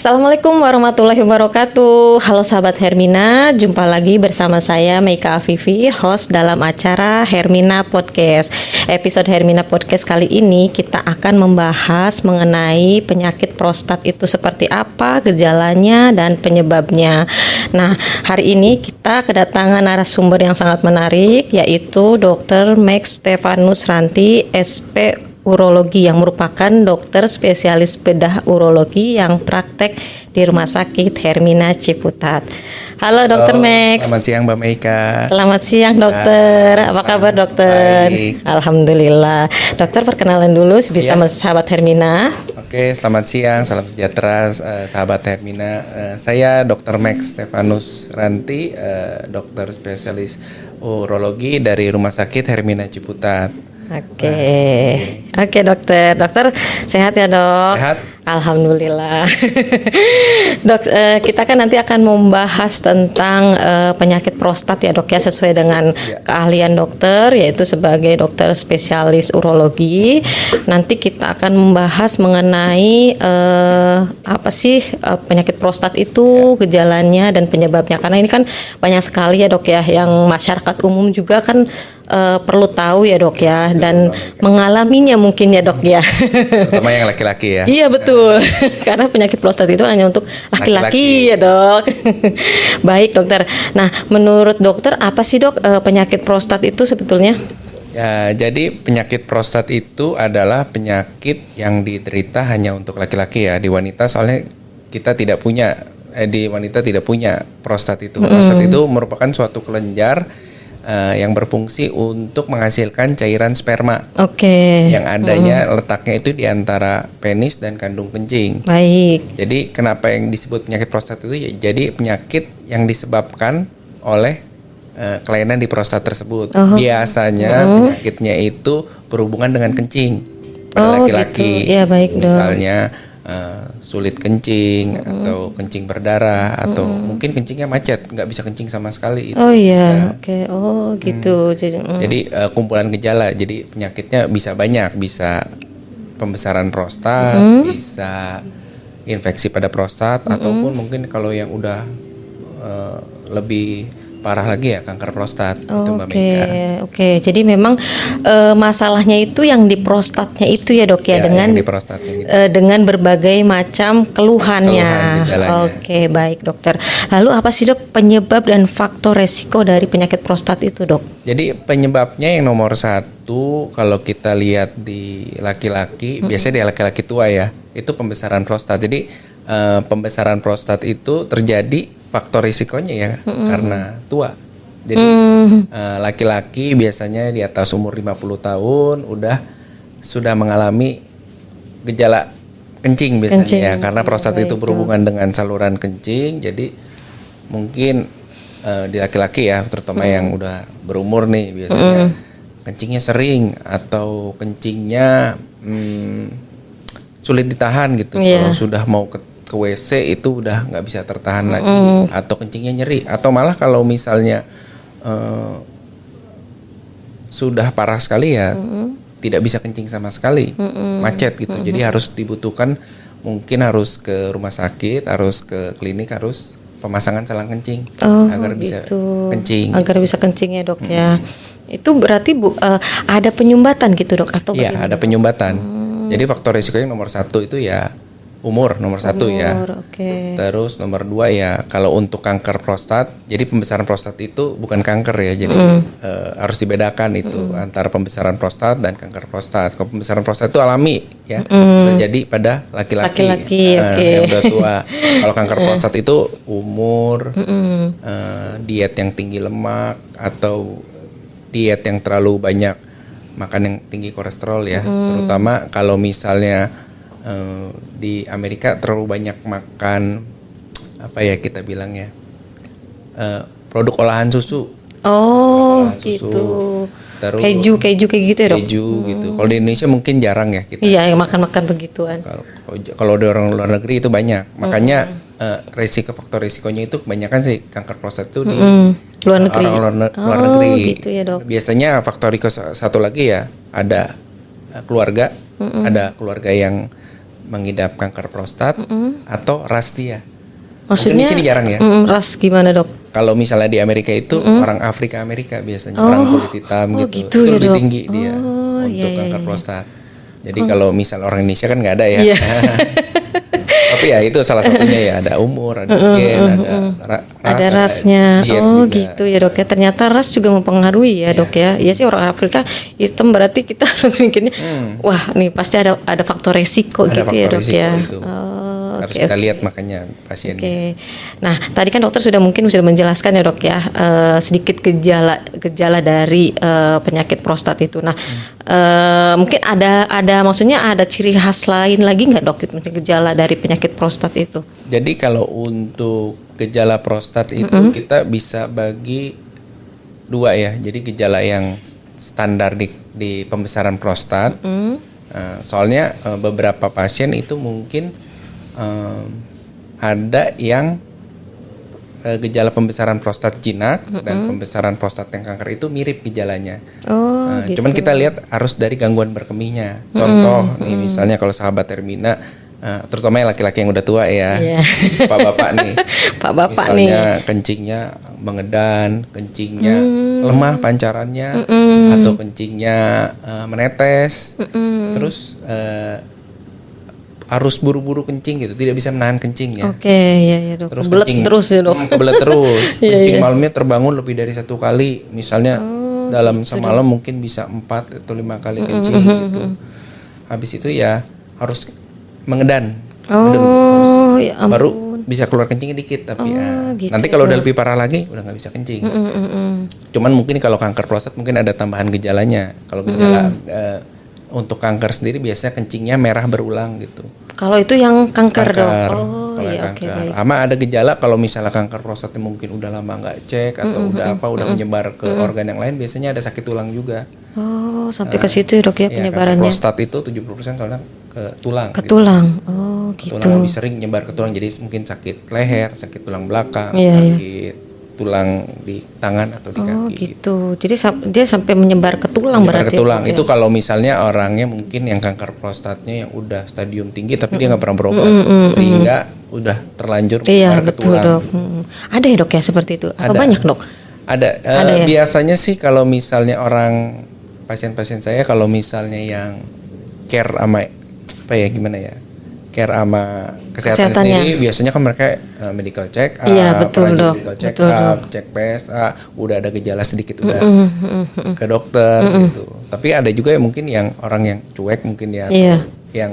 Assalamualaikum warahmatullahi wabarakatuh. Halo sahabat Hermina, jumpa lagi bersama saya Meika Afifi, host dalam acara Hermina Podcast. Episode Hermina Podcast kali ini kita akan membahas mengenai penyakit prostat itu seperti apa, gejalanya dan penyebabnya. Nah, hari ini kita kedatangan narasumber yang sangat menarik, yaitu Dr. Max Stefanus Ranti, SP Urologi, yang merupakan dokter spesialis bedah urologi yang praktek di Rumah Sakit Hermina Ciputat. Halo Dokter Max. Selamat siang Mbak Meika. Selamat siang dokter. Apa kabar dokter? Baik. Alhamdulillah. Dokter perkenalan dulu bisa sama sahabat Hermina. Oke, selamat siang, salam sejahtera sahabat Hermina. Saya Dr. Max Stefanus Ranti, dokter spesialis urologi dari Rumah Sakit Hermina Ciputat. Oke dokter sehat ya dok? Sehat. Alhamdulillah. Dok, kita kan nanti akan membahas tentang penyakit prostat ya dok ya, sesuai dengan keahlian dokter, yaitu sebagai dokter spesialis urologi. Nanti kita akan membahas mengenai apa sih penyakit prostat itu, gejalanya dan penyebabnya, karena ini kan banyak sekali ya dok ya, yang masyarakat umum juga kan perlu tahu ya dok ya, dan mengalaminya mungkin ya dok ya. Terutama yang laki-laki ya. Iya betul. Karena penyakit prostat itu hanya untuk laki-laki ya dok. Baik dokter. Nah, menurut dokter apa sih dok penyakit prostat itu sebetulnya? Ya, jadi penyakit prostat itu adalah penyakit yang diderita hanya untuk laki-laki ya. Di wanita soalnya kita tidak punya, di wanita tidak punya prostat itu. Prostat itu merupakan suatu kelenjar yang berfungsi untuk menghasilkan cairan sperma. Oke. Yang adanya letaknya itu di antara penis dan kandung kencing. Baik. Jadi kenapa yang disebut penyakit prostat itu ya, jadi penyakit yang disebabkan oleh kelainan di prostat tersebut. Biasanya penyakitnya itu berhubungan dengan kencing pada laki-laki. Gitu. Ya, baik, dok. Misalnya sulit kencing atau kencing berdarah atau mungkin kencingnya macet, nggak bisa kencing sama sekali. Itu Oh iya, oke. Oh gitu. Jadi kumpulan gejala. Jadi penyakitnya bisa banyak, bisa pembesaran prostat, bisa infeksi pada prostat, ataupun mungkin kalau yang udah lebih parah lagi ya kanker prostat. Itu Mbak Meika. Oke. Jadi memang masalahnya itu yang di prostatnya itu ya dok ya, dengan yang di prostatnya gitu. Dengan berbagai macam keluhannya. Gejalanya. Oke, baik dokter. Lalu apa sih dok penyebab dan faktor resiko dari penyakit prostat itu dok? Jadi penyebabnya yang nomor satu kalau kita lihat di laki-laki, biasanya di laki-laki tua ya, itu pembesaran prostat. Jadi pembesaran prostat itu terjadi, faktor risikonya ya karena tua. Jadi laki-laki biasanya di atas umur 50 tahun sudah mengalami gejala kencing biasanya ya, karena prostat itu berhubungan dengan saluran kencing. Jadi mungkin di laki-laki ya, terutama yang udah berumur nih, biasanya kencingnya sering atau kencingnya sulit ditahan gitu. Kalau sudah mau ke WC itu udah nggak bisa tertahan lagi, atau kencingnya nyeri, atau malah kalau misalnya sudah parah sekali ya tidak bisa kencing sama sekali, macet gitu. Jadi harus dibutuhkan, mungkin harus ke rumah sakit, harus ke klinik, harus pemasangan selang kencing agar bisa kencing. Agar bisa kencing ya dok ya. Itu berarti ada penyumbatan gitu dok atau? Iya, ada penyumbatan. Jadi faktor risiko yang nomor satu itu ya umur, nomor satu ya. Terus nomor dua ya, kalau untuk kanker prostat, jadi pembesaran prostat itu bukan kanker ya, jadi harus dibedakan itu antara pembesaran prostat dan kanker prostat. Kalau pembesaran prostat itu alami ya, terjadi pada laki-laki yang udah tua. Kalau kanker prostat itu umur, diet yang tinggi lemak, atau diet yang terlalu banyak makan yang tinggi kolesterol ya, terutama kalau misalnya di Amerika terlalu banyak makan apa ya kita bilang ya, produk olahan susu. Gitu. Terus keju kayak gitu ya dok? Keju gitu. Kalau di Indonesia mungkin jarang ya kita. Iya, makan begituan. Kalau di orang luar negeri itu banyak. Makanya faktor risikonya itu kebanyakan sih kanker prostat itu di luar negeri. Orang luar negeri. Gitu ya dok. Biasanya faktor risiko satu lagi ya, ada keluarga, ada keluarga yang mengidap kanker prostat atau ras dia. Maksudnya mungkin di sini jarang ya. Ras gimana dok? Kalau misalnya di Amerika itu orang Afrika Amerika biasanya orang kulit hitam gitu. gitu Itu ya, lebih Dok. tinggi dia untuk kanker prostat. Jadi kalau misal orang Indonesia kan nggak ada ya. Iya. Tapi ya itu salah satunya ya, ada umur, ada gen, ada ras, Ada rasnya. diet Oh juga. gitu ya dok ya. Ternyata ras juga mempengaruhi ya dok ya. Iya sih, orang Afrika hitam berarti kita harus mikirnya, wah nih pasti ada faktor resiko Ada gitu ya faktor dok risiko ya. itu. Oh, Harus oke, kita oke. lihat makanya pasiennya. Oke. Nah, tadi kan dokter sudah menjelaskan ya dok ya, sedikit gejala dari penyakit prostat itu. Nah, mungkin ada maksudnya ada ciri khas lain lagi nggak dok, itu gejala dari penyakit prostat itu? Jadi kalau untuk gejala prostat itu kita bisa bagi dua ya. Jadi gejala yang standar di pembesaran prostat. Soalnya beberapa pasien itu mungkin ada yang gejala pembesaran prostat jinak dan pembesaran prostat yang kanker itu mirip gejalanya. Oh, gitu. Cuman kita lihat harus dari gangguan berkemihnya. Contoh nih misalnya kalau sahabat Hermina, terutama yang laki-laki yang udah tua ya, Iya. bapak-bapak nih. Pak bapak Misalnya nih. kencingnya mengedan, kencingnya lemah pancarannya, atau kencingnya menetes, terus harus buru-buru kencing gitu, tidak bisa menahan kencingnya. Oke, ya dok. Terus Kebelet kencing, terus ya dok. kebelet terus. Iya, Kencing iya. malamnya terbangun lebih dari 1 kali, misalnya dalam semalam mungkin bisa 4 atau 5 kali kencing gitu. Habis itu ya harus mengedan. Oh, ya ampun. Baru bisa keluar kencingnya dikit, tapi gitu nanti kalau udah lebih parah lagi udah nggak bisa kencing. Cuman mungkin kalau kanker prostat mungkin ada tambahan gejalanya. Kalau gejala untuk kanker sendiri biasanya kencingnya merah berulang gitu. Kalau itu yang kanker dok. Oh, Kalau yang ya oke, kanker. baik. Sama ada gejala kalau misalnya kanker prostatnya mungkin udah lama nggak cek atau udah menyebar ke organ yang lain, biasanya ada sakit tulang juga. Oh, sampai ke situ ya dok ya Iya, kanker penyebarannya. prostat itu 70% soalnya ke tulang. Ke gitu. tulang. Oh, gitu. Tulang lebih sering nyebar ke tulang, jadi mungkin sakit leher, sakit tulang belakang, Iya, iya. sakit tulang di tangan atau di Oh, kaki. gitu. Jadi dia sampai menyebar ke tulang Nyebar berarti. ke tulang. ya, Itu dok ya? kalau misalnya orangnya mungkin yang kanker prostatnya yang udah stadium tinggi tapi dia nggak pernah berobat, sehingga udah terlanjur Iya, menyebar ke betul tulang. dok. Ada ya dok ya seperti itu? Apa Ada. banyak dok? Ada, ya? biasanya sih kalau misalnya orang pasien-pasien saya kalau misalnya yang care sama apa ya gimana ya, care sama kesehatan Kesehatannya. sendiri, biasanya kan mereka medical check up, Iya, betul, rajin Dok. medical check Betul, up, cek PSA, udah ada gejala sedikit udah ke dokter gitu. Tapi ada juga yang mungkin yang orang yang cuek mungkin ya, atau Iya. yang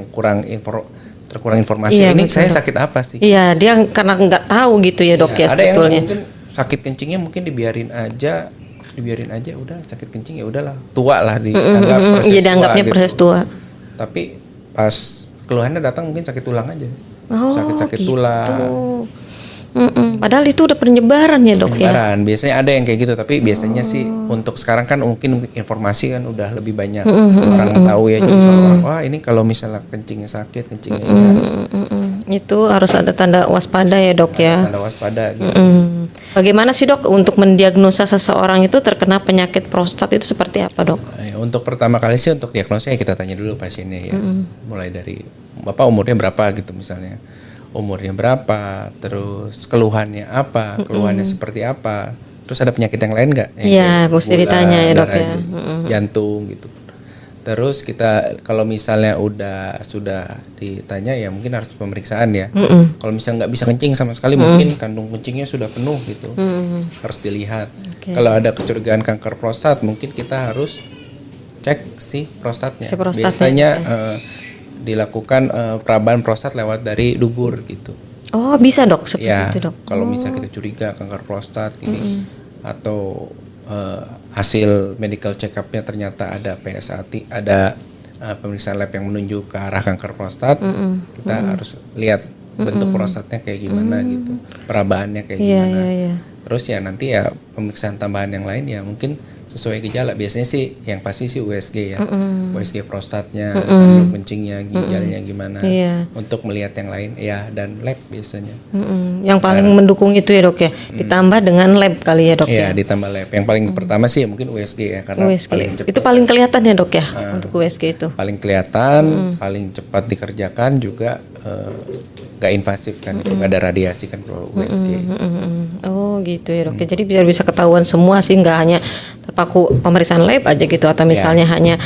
terkurang informasi. Iya, Ini betul, saya Dok. sakit apa sih? Iya, dia karena nggak tahu gitu ya dok ya, Ada yang sebetulnya. mungkin sakit kencingnya mungkin dibiarin aja udah sakit kencing ya udahlah, tua lah dianggap proses Iya, tua dianggapnya gitu. proses tua. Tapi pas keluhannya datang mungkin sakit tulang aja. Oh, Sakit-sakit gitu. tulang. Padahal itu udah penyebaran ya dok ya. Penyebaran. Biasanya ada yang kayak gitu, tapi biasanya sih untuk sekarang kan mungkin informasi kan udah lebih banyak orang tahu ya. Jadi kalau orang, wah ini kalau misalnya kencingnya sakit, kencingnya ini harus Itu harus ada tanda waspada ya dok ya. tanda waspada gitu. Bagaimana sih dok untuk mendiagnosa seseorang itu terkena penyakit prostat itu seperti apa dok? Untuk pertama kali sih untuk diagnosa ya kita tanya dulu pasiennya ya. Mulai dari Bapak umurnya berapa gitu misalnya. Umurnya berapa, terus keluhannya apa, keluhannya seperti apa. Terus ada penyakit yang lain nggak? Yang Iya, kayak mesti gula, ditanya ya, Dok, darah, ya. jantung gitu. Terus kita kalau misalnya sudah ditanya ya mungkin harus pemeriksaan ya. Kalau misalnya nggak bisa kencing sama sekali mungkin kandung kencingnya sudah penuh gitu. Harus dilihat. Oke. Kalau ada kecurigaan kanker prostat mungkin kita harus cek si prostatnya. Si prostatnya, Biasanya dilakukan perabahan prostat lewat dari dubur gitu. Oh bisa dok seperti Ya, itu dok. kalau misalnya kita curiga kanker prostat ini atau hasil medical check up-nya ternyata ada PSA, ada pemeriksaan lab yang menunjuk ke arah kanker prostat, kita harus lihat bentuk prostatnya kayak gimana gitu, perabahannya kayak Iya gimana. iya iya. Terus ya nanti ya pemeriksaan tambahan yang lain ya mungkin sesuai gejala. Biasanya sih yang pasti sih USG ya, USG prostatnya, kandung kencingnya, ginjalnya gimana. Untuk melihat yang lain ya, dan lab biasanya. Yang paling mendukung itu ya dok ya, ditambah dengan lab kali ya dok ya. Iya, ditambah lab. Yang paling pertama sih mungkin USG ya, karena USG. paling cepat. Itu paling kelihatan ya dok ya untuk USG itu. Paling kelihatan, paling cepat dikerjakan juga, nggak invasif kan, itu nggak ada radiasi kan kalau USG. Oh gitu ya dok. Jadi biar bisa ketahuan semua sih, nggak hanya terpaku pemeriksaan lab aja gitu, atau misalnya hanya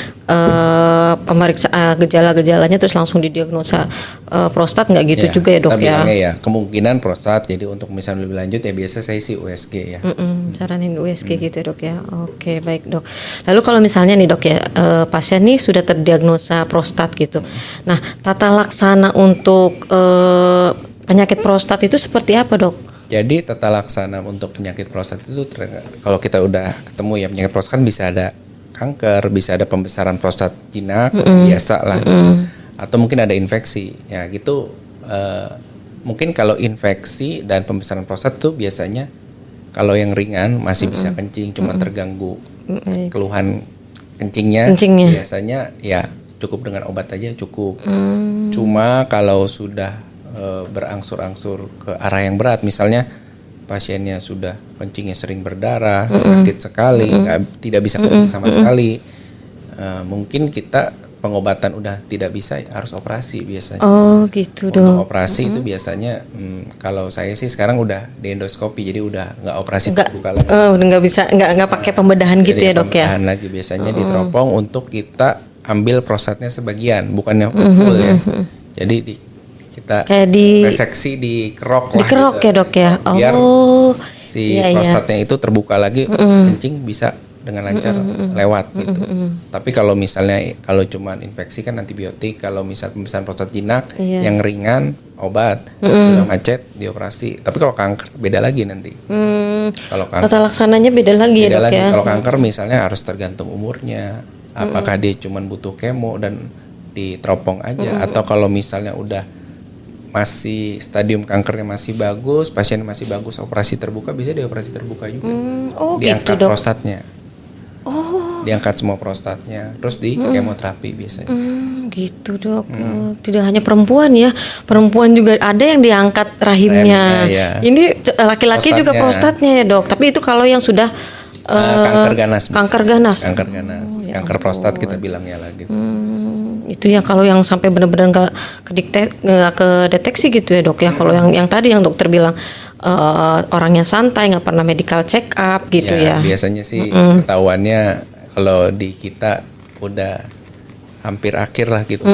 pemeriksaan gejala-gejalanya terus langsung didiagnosa prostat, nggak gitu juga ya dok ya. Bilangnya ya kemungkinan prostat. Jadi untuk misalnya lebih lanjut ya biasa saya sih USG ya. Saranin USG gitu ya dok ya. Oke baik dok. Lalu kalau misalnya nih dok ya, pasien nih sudah terdiagnosa prostat gitu. Nah tata laksana untuk penyakit prostat itu seperti apa dok? Jadi tata laksana untuk penyakit prostat itu kalau kita udah ketemu ya penyakit prostat kan bisa ada kanker, bisa ada pembesaran prostat jinak, biasa lah, atau mungkin ada infeksi ya gitu. Mungkin kalau infeksi dan pembesaran prostat tuh biasanya kalau yang ringan masih bisa kencing, cuma terganggu keluhan kencingnya, biasanya ya cukup dengan obat aja cukup. Cuma kalau sudah berangsur-angsur ke arah yang berat, misalnya pasiennya sudah kencingnya sering berdarah, sakit sekali, tidak bisa kencing sama sekali, mungkin kita pengobatan udah tidak bisa, harus operasi biasanya. Oh gitu dong. Untuk operasi itu biasanya kalau saya sih sekarang udah di endoskopi, jadi udah nggak operasi terbuka lagi. Udah nggak bisa, nggak pakai pembedahan gitu ya dok ya. Pembedahan lagi biasanya diteropong untuk kita ambil prostatnya sebagian, bukannya full ya. Jadi kita kayak reseksi, dikerok lah. Dikerok gitu ya dok ya. Biar si prostatnya itu terbuka lagi, kencing bisa dengan lancar lewat gitu. Tapi kalau misalnya kalau cuma infeksi kan antibiotik, kalau misal pembesaran prostat jinak yang ringan obat, sudah macet dioperasi. Tapi kalau kanker beda lagi nanti. Kalau kanker tata laksananya beda lagi ya dok ya. Kalau kanker misalnya harus tergantung umurnya, apakah dia cuma butuh kemo dan diteropong aja, atau kalau misalnya udah masih stadium kankernya masih bagus, pasien masih bagus, operasi terbuka, bisa dioperasi terbuka juga. Diangkat gitu, prostatnya. Diangkat semua prostatnya, terus di kemoterapi biasanya. Gitu dok. Tidak hanya perempuan ya, perempuan juga ada yang diangkat rahimnya. Ini laki-laki juga prostatnya ya dok. Tapi itu kalau yang sudah kanker ganas. Kanker prostat kita bilangnya lah gitu. Itu ya kalau yang sampai benar-benar nggak kedeteksi gitu ya dok ya. Kalau yang tadi yang dokter bilang orangnya santai, nggak pernah medical check up gitu ya. Biasanya sih ketahuannya kalau di kita udah hampir akhir lah gitu.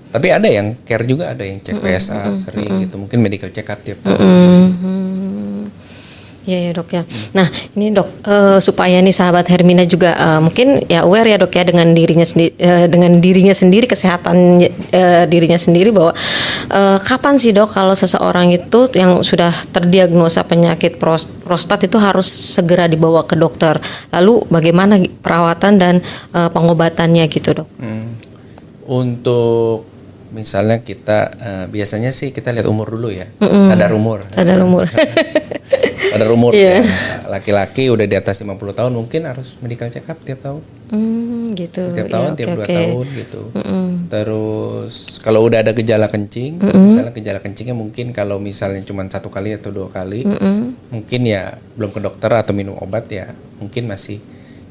Tapi ada yang care juga, ada yang cek PSA sering gitu. Mungkin medical check up tiap tahun. Ya dok ya. Nah ini dok, supaya nih sahabat Hermina juga mungkin ya aware ya dok ya dengan dirinya sendiri, kesehatan dirinya sendiri, bahwa kapan sih dok kalau seseorang itu yang sudah terdiagnosa penyakit prostat itu harus segera dibawa ke dokter. Lalu bagaimana perawatan dan pengobatannya gitu dok? Untuk misalnya kita biasanya sih kita lihat umur dulu ya, sadar umur. Sadar umur ya. Laki-laki udah di atas 50 tahun mungkin harus medical check up tiap tahun. Gitu. Tiap tahun, tiap 2 tahun gitu. Terus kalau udah ada gejala kencing, misalnya gejala kencingnya mungkin kalau misalnya cuma 1 kali atau 2 kali, mungkin ya belum ke dokter atau minum obat ya, mungkin masih.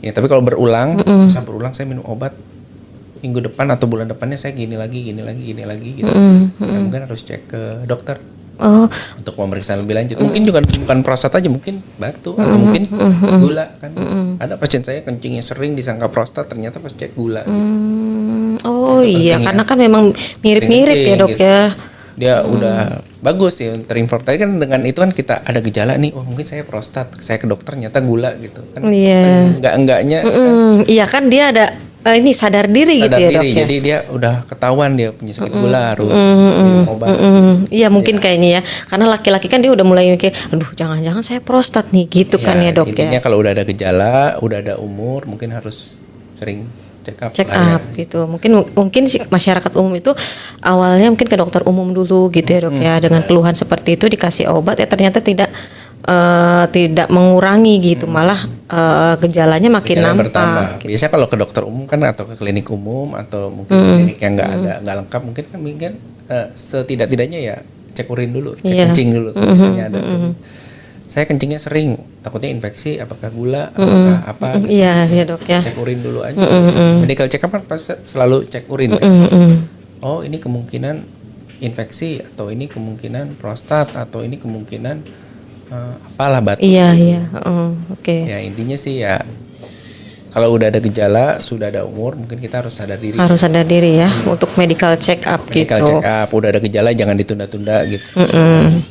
Ya, tapi kalau berulang, bisa berulang saya minum obat, minggu depan atau bulan depannya saya gini lagi gitu. Ya, mungkin harus cek ke dokter. Untuk pemeriksaan lebih lanjut. Mungkin juga bukan prostat aja, mungkin batu atau mungkin gula kan. Ada pasien saya kencingnya sering disangka prostat, ternyata pas cek gula gitu. Iya, karena kan memang mirip-mirip ya dok gitu. Ya. Dia udah bagus ya terinform. Tadi kan dengan itu kan kita ada gejala nih, mungkin saya prostat, saya ke dokter ternyata gula gitu kan. Iya. Enggaknya. Iya kan dia ada ini sadar diri gitu ya dok ya. Jadi dia udah ketahuan dia punya sakit gula, harus minum obat. Iya mungkin kayaknya ya, karena laki-laki kan dia udah mulai mikir, aduh jangan-jangan saya prostat nih gitu kan ya dok ya. Intinya kalau udah ada gejala, udah ada umur, mungkin harus sering check up gitu. Mungkin masyarakat umum itu awalnya mungkin ke dokter umum dulu gitu ya dok ya, dengan keluhan seperti itu dikasih obat ya ternyata tidak tidak mengurangi gitu, malah gejalanya makin Gejala nampak. bertambah. Gitu. Biasanya kalau ke dokter umum kan atau ke klinik umum atau mungkin klinik yang nggak lengkap mungkin setidak-tidaknya ya cek urin dulu, cek kencing dulu. Biasanya ada tuh. Saya kencingnya sering, takutnya infeksi, apakah gula, apakah apa? Gitu. Iya dok ya. Cek urin dulu aja. Medical check up kan pas selalu cek urin. Kan? Oh ini kemungkinan infeksi atau ini kemungkinan prostat atau ini kemungkinan apalah batu. Iya. Oke. Ya intinya sih ya kalau udah ada gejala, sudah ada umur, mungkin kita harus sadar diri. Harus sadar diri ya untuk medical check up Medical gitu. check up, udah ada gejala jangan ditunda-tunda gitu.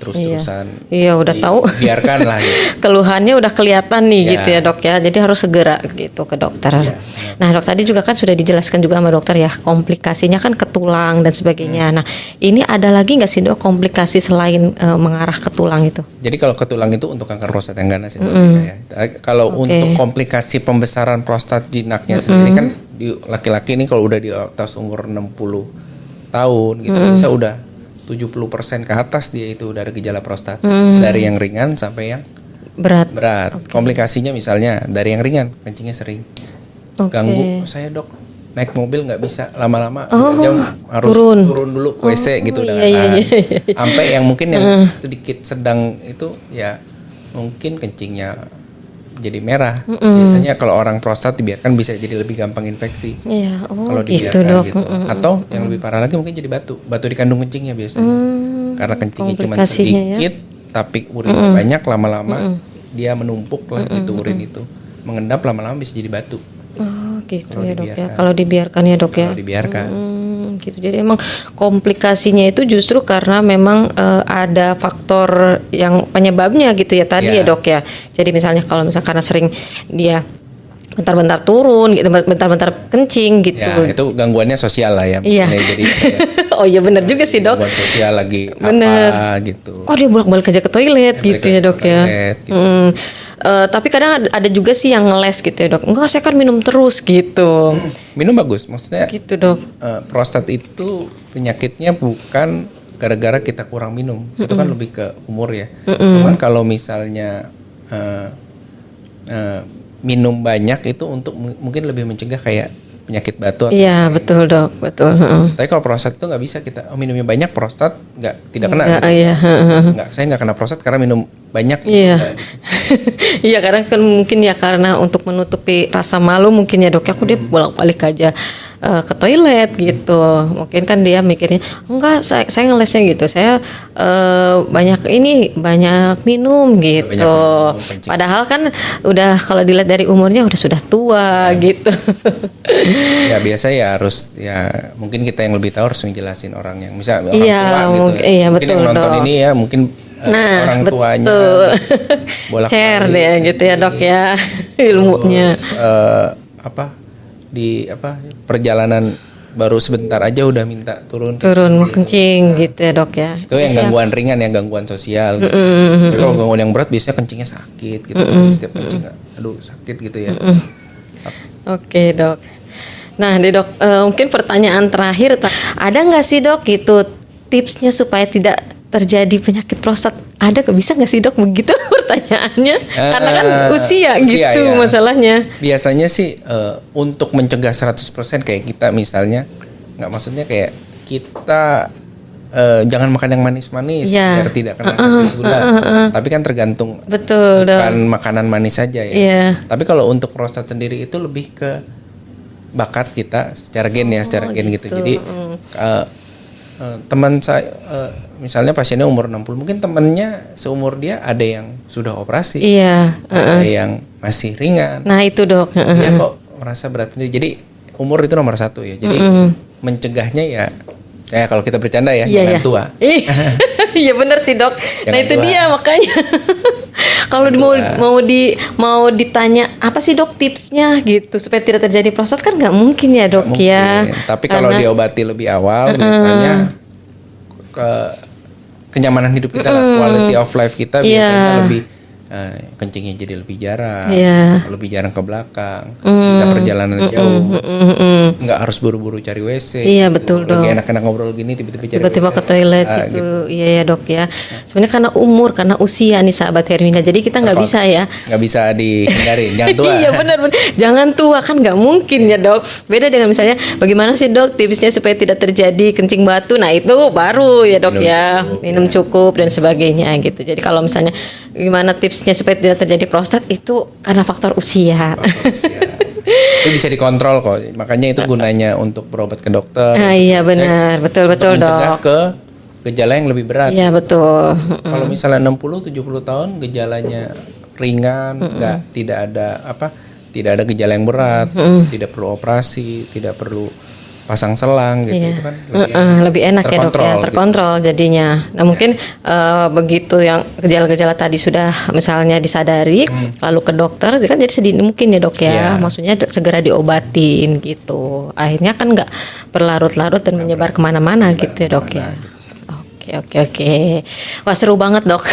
Terus-terusan. Iya udah tahu. Biarkan lah gitu. Keluhannya udah kelihatan nih Ya. gitu ya dok ya. Jadi harus segera gitu ke dokter. Nah dok tadi juga kan sudah dijelaskan juga sama dokter ya, komplikasinya kan ke tulang dan sebagainya. Nah ini ada lagi nggak sih dok komplikasi selain mengarah ke tulang itu? Jadi kalau ke tulang itu untuk kanker prostat yang ganas ya. Ya. Kalau untuk komplikasi pembesaran prostat jinaknya sendiri kan di laki-laki ini kalau udah di atas umur 60 tahun gitu bisa udah 70% ke atas dia itu udah ada gejala prostat. Dari yang ringan sampai yang Berat. Komplikasinya misalnya dari yang ringan kencingnya sering. Ganggu saya dok naik mobil nggak bisa lama-lama 2 jam harus turun dulu ke WC gitu udah nggak tahan. Sampai yang mungkin yang sedikit sedang itu ya mungkin kencingnya jadi merah. Biasanya kalau orang prostat dibiarkan bisa jadi lebih gampang infeksi. Iya, Kalau gitu dibiarkan dok. gitu. Atau yang lebih parah lagi mungkin jadi batu di kandung kencingnya biasanya. Karena kencingnya cuma sedikit tapi urinnya banyak lama-lama dia menumpuk lah gitu urin itu. Mengendap lama-lama bisa jadi batu. Oh gitu ya dok ya. Kalau dibiarkan ya dok ya. Kalau dibiarkan. Gitu. Jadi emang komplikasinya itu justru karena memang ada faktor yang penyebabnya gitu ya tadi ya dok ya. Jadi misalnya kalau karena sering dia bentar-bentar turun gitu, bentar-bentar kencing gitu. Ya itu gangguannya sosial lah ya. Iya. Jadi oh iya benar juga sih dok. gangguan sosial lagi Bener. apa gitu. Kok dia bolak-balik aja ke toilet gitu ya dok ya. Gitu. Tapi kadang ada juga sih yang ngeles gitu ya dok. Enggak saya kan minum terus gitu. Minum bagus, maksudnya Gitu dok. prostat itu penyakitnya bukan gara-gara kita kurang minum, itu kan lebih ke umur ya. Cuman kalau misalnya minum banyak itu untuk mungkin lebih mencegah kayak penyakit batu. Iya betul dok, betul. Tapi kalau prostat itu nggak bisa kita minumnya banyak prostat tidak kena. Nggak, Gitu. iya. Nggak, saya nggak kena prostat karena minum banyak. Iya. Iya karena kan mungkin ya karena untuk menutupi rasa malu mungkin ya dok ya aku dia bolak-balik aja ke toilet gitu. Mungkin kan dia mikirnya enggak saya ngelesnya gitu. Saya banyak minum gitu. Banyak minum, Padahal kan udah kalau dilihat dari umurnya udah sudah tua gitu. Ya biasa ya harus ya mungkin kita yang lebih tahu harus ngejelasin orang yang bisa orang Iya, tua gitu. mungkin- iya, mungkin betul, yang nonton dok. ini ya mungkin orang tuanya bolak-balik Share deh gitu ya dok ya ilmunya. Perjalanan baru sebentar aja udah minta turun Kencing gitu ya dok ya. itu yang gangguan ringan yang gangguan sosial gitu. Tapi kalau gangguan yang berat biasanya kencingnya sakit gitu setiap kencing aduh sakit gitu ya. Oke dok. Nah deh dok mungkin pertanyaan terakhir ada nggak sih dok gitu tipsnya supaya tidak terjadi penyakit prostat ada bisa nggak sih dok begitu pertanyaannya karena kan usia gitu ya. masalahnya. Biasanya sih untuk mencegah 100% kayak kita misalnya nggak maksudnya kayak kita jangan makan yang manis-manis biar tidak kena sakit gula. Tapi kan tergantung Betul bukan makanan manis saja ya. Iya. Tapi kalau untuk prostat sendiri itu lebih ke bakat kita secara gen gitu. Jadi teman saya misalnya pasiennya umur 60 mungkin temannya seumur dia ada yang sudah operasi. Iya. Ada yang masih ringan. Nah itu dok. Dia kok merasa berat sendiri. Jadi umur itu nomor 1 ya. Jadi mencegahnya ya kalau kita bercanda ya jangan tua. Iya benar sih dok. Nah itu dia makanya kalau mau ditanya apa sih dok tipsnya gitu supaya tidak terjadi prostat kan nggak mungkin ya dok ya. Tapi kalau diobati lebih awal biasanya kenyamanan hidup kita lah, quality of life kita biasanya lebih kencingnya jadi lebih jarang, Iya. lebih jarang ke belakang, bisa perjalanan jauh, nggak harus buru-buru cari WC. Iya, betul, Lagi Dok. enak-enak ngobrol gini tiba-tiba cari Tiba-tiba WC, ke toilet bisa, gitu. Iya ya dok ya. Sebenarnya karena umur, karena usia nih sahabat Hermina. Jadi kita nggak bisa ya. Nggak bisa dihindarin, jangan tua. Iya benar. Jangan tua, kan nggak mungkin ya dok. Beda dengan misalnya bagaimana sih dok tipsnya supaya tidak terjadi kencing batu. Nah itu baru ya dok minum cukup dan sebagainya gitu. Jadi kalau misalnya gimana tipsnya supaya tidak terjadi prostat, itu karena faktor usia. Itu bisa dikontrol kok, makanya itu gunanya untuk berobat ke dokter. Iya benar, betul dok. Mencegah ke gejala yang lebih berat. Iya betul. Kalau misalnya 60-70 tahun gejalanya ringan, tidak ada gejala yang berat, tidak perlu operasi, tidak perlu pasang selang gitu, itu kan lebih enak ya dok ya, terkontrol gitu. Jadinya. Nah mungkin begitu yang gejala-gejala tadi sudah misalnya disadari, lalu ke dokter, kan jadi sedini mungkin ya dok ya, maksudnya segera diobatin gitu. Akhirnya kan nggak berlarut-larut dan menyebar kemana-mana gitu ya dok ya. Oke. Wah seru banget dok.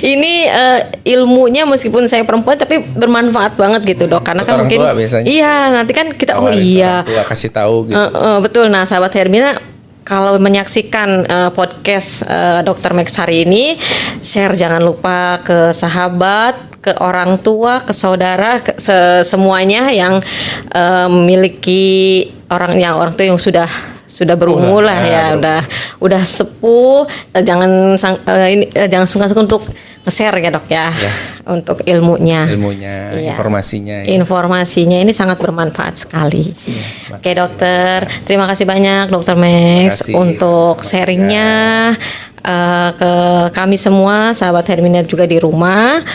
Ini ilmunya meskipun saya perempuan tapi bermanfaat banget gitu dok. Karena kan mungkin iya nanti kan kita tua kasih tahu gitu. Betul. Nah sahabat Hermina, kalau menyaksikan podcast Dr. Max hari ini, share jangan lupa ke sahabat, ke orang tua, ke saudara, semuanya yang memiliki orang tua yang sudah berumur lah ya, udah sepuh. Jangan sungkan-sungkan untuk nge-share ya dok ya, untuk ilmunya, informasinya ini sangat bermanfaat sekali. Oke dokter, terima kasih banyak dokter Max untuk sharingnya ke kami semua sahabat Hermina juga di rumah.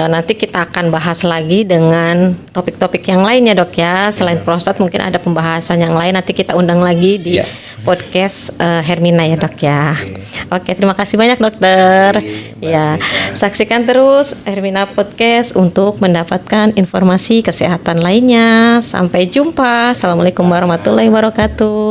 Nanti kita akan bahas lagi dengan topik-topik yang lainnya dok ya. Selain prostat mungkin ada pembahasan yang lain, nanti kita undang lagi di podcast Hermina ya dok ya. Oke, terima kasih banyak dokter. Ya, saksikan terus Hermina Podcast untuk mendapatkan informasi kesehatan lainnya. Sampai jumpa. Assalamualaikum warahmatullahi wabarakatuh.